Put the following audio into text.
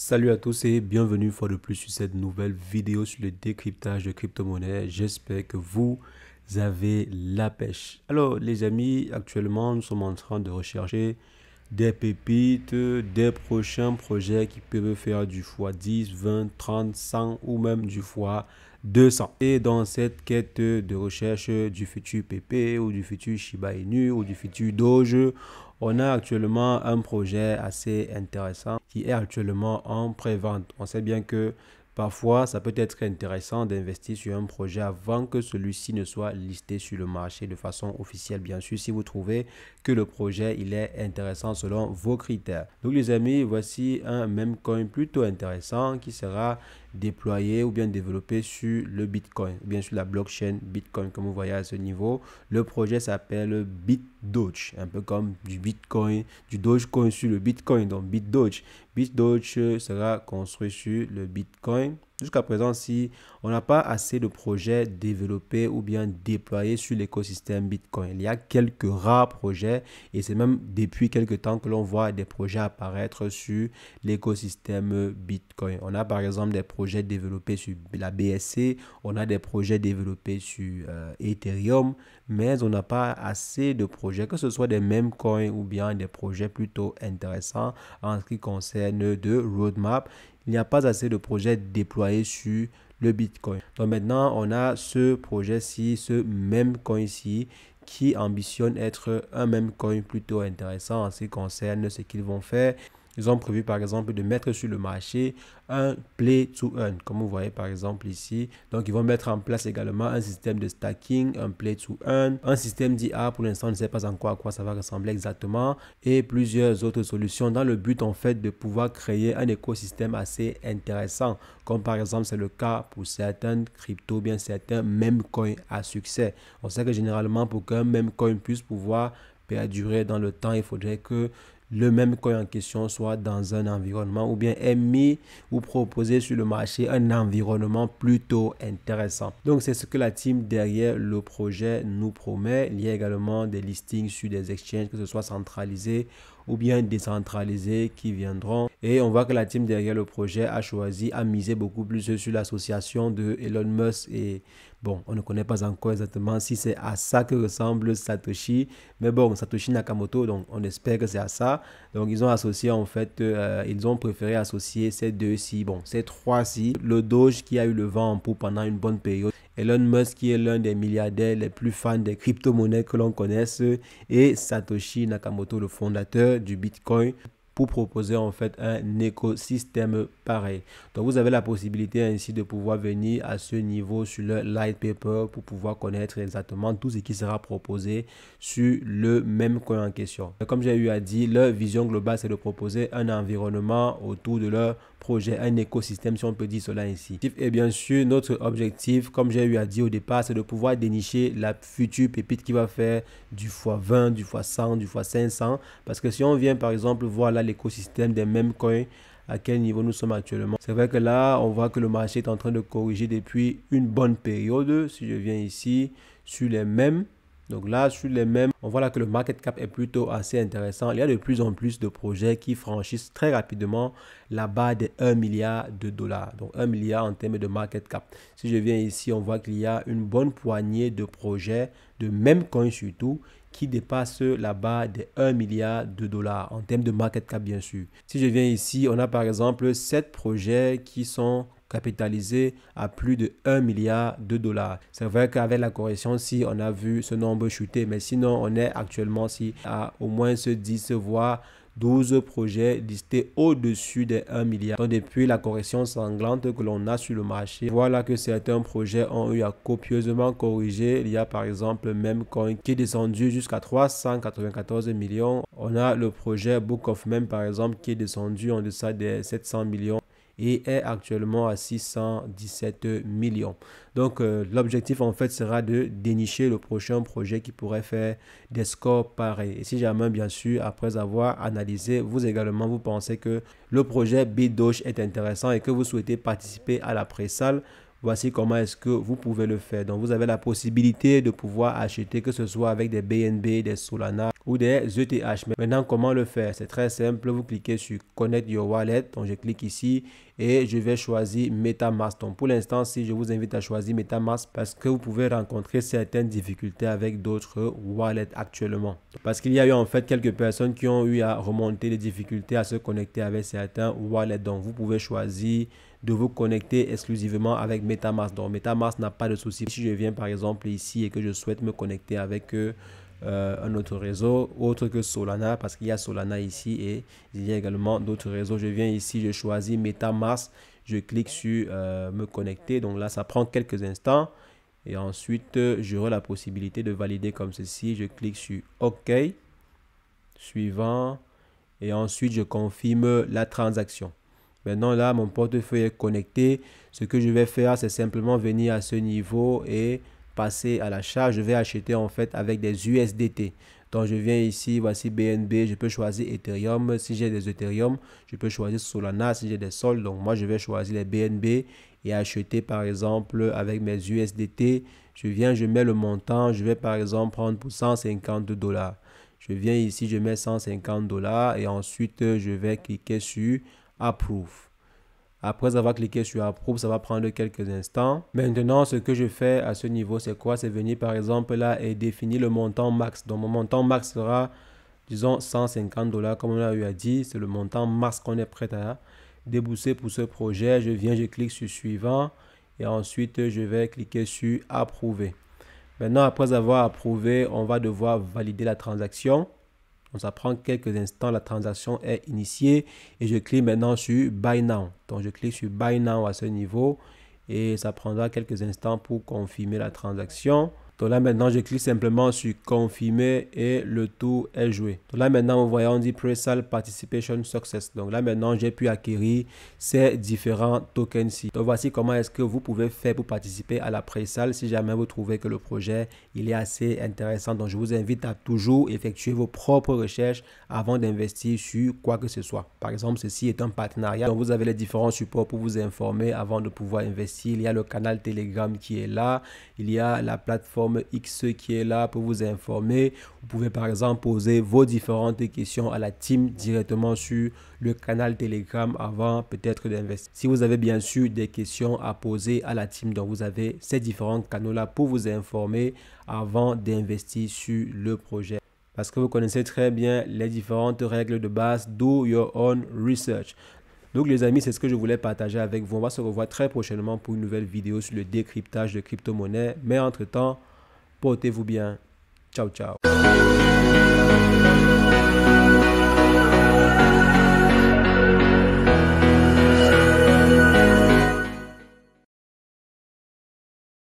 Salut à tous et bienvenue une fois de plus sur cette nouvelle vidéo sur le décryptage de crypto-monnaies. J'espère que vous avez la pêche. Alors les amis, actuellement nous sommes en train de rechercher des pépites, des prochains projets qui peuvent faire du x10, 20, 30, 100 ou même du x200. Et dans cette quête de recherche du futur PP ou du futur Shiba Inu ou du futur Doge, on a actuellement un projet assez intéressant qui est actuellement en pré-vente. On sait bien que parfois, ça peut être intéressant d'investir sur un projet avant que celui-ci ne soit listé sur le marché de façon officielle, bien sûr, si vous trouvez que le projet il est intéressant selon vos critères. Donc les amis, voici un meme coin plutôt intéressant qui sera déployé ou bien développé sur le Bitcoin, bien sûr la blockchain Bitcoin comme vous voyez à ce niveau. Le projet s'appelle BitDoge, un peu comme du Bitcoin, du Dogecoin sur le Bitcoin, donc BitDoge. BitDoge sera construit sur le Bitcoin. Jusqu'à présent, si on n'a pas assez de projets développés ou bien déployés sur l'écosystème Bitcoin, il y a quelques rares projets et c'est même depuis quelques temps que l'on voit des projets apparaître sur l'écosystème Bitcoin. On a par exemple des projets développés sur la BSC, on a des projets développés sur Ethereum, mais on n'a pas assez de projets, que ce soit des meme coins ou bien des projets plutôt intéressants en ce qui concerne de roadmap. Il n'y a pas assez de projets déployés sur le Bitcoin. Donc maintenant, on a ce projet-ci, ce meme coin-ci, qui ambitionne être un meme coin plutôt intéressant en ce qui concerne ce qu'ils vont faire. Ils ont prévu par exemple de mettre sur le marché un play to earn, comme vous voyez par exemple ici. Donc ils vont mettre en place également un système de stacking, un play to earn, un système d'IA, pour l'instant on ne sait pas encore à quoi ça va ressembler exactement, et plusieurs autres solutions dans le but en fait de pouvoir créer un écosystème assez intéressant, comme par exemple c'est le cas pour certaines cryptos, bien certains meme coins à succès. On sait que généralement pour qu'un meme coin puisse pouvoir perdurer dans le temps, il faudrait que le même coin en question soit dans un environnement ou bien est mis ou proposé sur le marché un environnement plutôt intéressant. Donc c'est ce que la team derrière le projet nous promet. Il y a également des listings sur des exchanges, que ce soit centralisés ou bien décentralisés, qui viendront. Et on voit que la team derrière le projet a choisi à miser beaucoup plus sur l'association de Elon Musk et bon, on ne connaît pas encore exactement si c'est à ça que ressemble Satoshi, mais bon, Satoshi Nakamoto, donc on espère que c'est à ça. Donc ils ont associé en fait, ils ont préféré associer ces deux-ci, bon, ces trois-ci, le Doge qui a eu le vent en poupe pendant une bonne période, Elon Musk qui est l'un des milliardaires les plus fans des crypto-monnaies que l'on connaisse et Satoshi Nakamoto, le fondateur du Bitcoin, pour proposer en fait un écosystème pareil. Donc vous avez la possibilité ainsi de pouvoir venir à ce niveau sur le light paper pour pouvoir connaître exactement tout ce qui sera proposé sur le même coin en question. Comme j'ai eu à dire, leur vision globale c'est de proposer un environnement autour de leur projet, un écosystème si on peut dire cela ainsi. Et bien sûr notre objectif, comme j'ai eu à dire au départ, c'est de pouvoir dénicher la future pépite qui va faire du x20, du x100, du x500, parce que si on vient par exemple voir là l'écosystème des mêmes coins, à quel niveau nous sommes actuellement. C'est vrai que là, on voit que le marché est en train de corriger depuis une bonne période. Si je viens ici sur les mêmes, donc là, sur les mêmes, on voit là que le market cap est plutôt assez intéressant. Il y a de plus en plus de projets qui franchissent très rapidement la barre des 1 milliard de dollars. Donc 1 milliard en termes de market cap. Si je viens ici, on voit qu'il y a une bonne poignée de projets, de même coins surtout, qui dépasse la barre des 1 milliard de dollars en termes de market cap bien sûr. Si je viens ici, on a par exemple 7 projets qui sont capitalisés à plus de 1 milliard de dollars. C'est vrai qu'avec la correction, si on a vu ce nombre chuter, mais sinon on est actuellement à au moins 10 voire 12 projets listés au-dessus des 1 milliard. Donc depuis la correction sanglante que l'on a sur le marché, voilà que certains projets ont eu à copieusement corriger. Il y a par exemple Memecoin qui est descendu jusqu'à 394 millions. On a le projet Book of Meme par exemple qui est descendu en deçà des 700 millions et est actuellement à 617 millions. Donc l'objectif en fait sera de dénicher le prochain projet qui pourrait faire des scores pareils. Et si jamais bien sûr après avoir analysé, vous également vous pensez que le projet BitDoge est intéressant et que vous souhaitez participer à la pré-sale, voici comment est-ce que vous pouvez le faire. Donc vous avez la possibilité de pouvoir acheter, que ce soit avec des BNB, des Solana ou des ETH. Maintenant, comment le faire? C'est très simple. Vous cliquez sur Connect Your Wallet. Donc, je clique ici et je vais choisir MetaMask. Donc, pour l'instant, si je vous invite à choisir MetaMask parce que vous pouvez rencontrer certaines difficultés avec d'autres wallets actuellement. Parce qu'il y a eu en fait quelques personnes qui ont eu à remonter des difficultés à se connecter avec certains wallets. Donc, vous pouvez choisir de vous connecter exclusivement avec MetaMask. Donc, MetaMask n'a pas de souci. Si je viens par exemple ici et que je souhaite me connecter avec un autre réseau autre que Solana, parce qu'il y a Solana ici et il y a également d'autres réseaux. Je viens ici, je choisis MetaMask, je clique sur me connecter. Donc là, ça prend quelques instants et ensuite, j'aurai la possibilité de valider comme ceci. Je clique sur OK, suivant et ensuite, je confirme la transaction. Maintenant, là, mon portefeuille est connecté. Ce que je vais faire, c'est simplement venir à ce niveau et passer à l'achat. Je vais acheter en fait avec des USDT. Donc, je viens ici, voici BNB. Je peux choisir Ethereum. Si j'ai des Ethereum, je peux choisir Solana si j'ai des Sol. Donc, moi, je vais choisir les BNB et acheter par exemple avec mes USDT. Je viens, je mets le montant. Je vais par exemple prendre pour 150 $. Je viens ici, je mets 150 $ et ensuite, je vais cliquer sur Approve. Après avoir cliqué sur Approve, ça va prendre quelques instants. Maintenant, ce que je fais à ce niveau, c'est quoi? C'est venir par exemple là et définir le montant max. Donc, mon montant max sera, disons, 150 $, comme on a eu à dire. C'est le montant max qu'on est prêt à débourser pour ce projet. Je viens, je clique sur Suivant et ensuite, je vais cliquer sur Approuver. Maintenant, après avoir approuvé, on va devoir valider la transaction. Donc, ça prend quelques instants, la transaction est initiée et je clique maintenant sur Buy Now. Donc, je clique sur Buy Now à ce niveau et ça prendra quelques instants pour confirmer la transaction. Donc là, maintenant, je clique simplement sur Confirmer et le tour est joué. Donc là, maintenant, vous voyez, on dit Pre-Sale Participation Success. Donc là, maintenant, j'ai pu acquérir ces différents tokens-ci. Donc voici comment est-ce que vous pouvez faire pour participer à la Pre-Sale si jamais vous trouvez que le projet, il est assez intéressant. Donc, je vous invite à toujours effectuer vos propres recherches avant d'investir sur quoi que ce soit. Par exemple, ceci est un partenariat. Donc, vous avez les différents supports pour vous informer avant de pouvoir investir. Il y a le canal Telegram qui est là. Il y a la plateforme X qui est là pour vous informer. Vous pouvez par exemple poser vos différentes questions à la team directement sur le canal Telegram avant peut-être d'investir. Si vous avez bien sûr des questions à poser à la team, donc vous avez ces différents canaux là pour vous informer avant d'investir sur le projet. Parce que vous connaissez très bien les différentes règles de base. Do your own research. Donc les amis, c'est ce que je voulais partager avec vous. On va se revoir très prochainement pour une nouvelle vidéo sur le décryptage de crypto-monnaies. Mais entre-temps, portez-vous bien. Ciao, ciao.